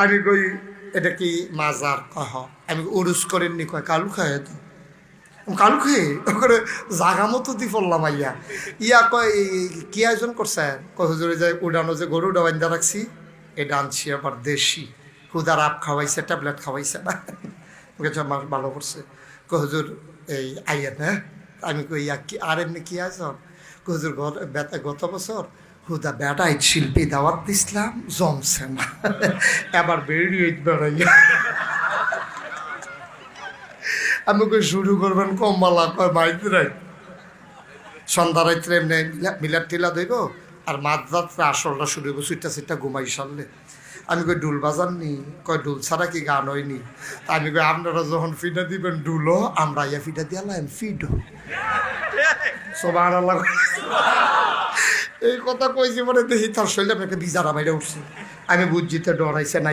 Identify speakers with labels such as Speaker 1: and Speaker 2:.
Speaker 1: আমি কই এটা কি মাজার? কহ আমি উরুস করেননি, কয় কালু খায় তো কালু খেয়ে ওখানে জাগা মতো দি পড়লাম আইয়া ইয়া কয় কি আয়োজন করছেন? কয় হুজুরে যে উডানো যে গরু বান্ধা রাখছি এটা আনছি আবার দেশি, হুদার আপ খাওয়াইছে, ট্যাবলেট খাওয়াইছে না, আমার ভালো করছে। কয় হুজুর এই আইয়েন, হ্যাঁ। আমি কই ইয়া কি আর এমনি কি আয়োজন? কয় হুজুর গত বছর হুদা বেটাই শিল্পী দাওয়াত দিছিলাম, জমছে না, এবার বেরিয়ে বেড়াইয়া। আমি কই শুরু করবেন কম্বালা? কয় মাইতে রাই সন্ধ্যা রাত্রে এমনি মিলার টিলা দেব, আর মাঝরাত্রে আসলটা শুরু হইব, সুইটা সিটটা ঘুমাই সারলে। আমি কই ডুল বাজাননি? কয় ডুল ছাড়া কি গান হয়নি? আমি কই আপনারা যখন ফিটা দিবেন ডুলও, আমরা ইয়া ফিটা দিয়ালাম ফিডো। সুবহানাল্লাহ। এই কথা কইছি মানে দেখি তার শরীরে একটা বিজারা বাইরে উঠছে। আমি বুঝছি তো ডরাইছে না।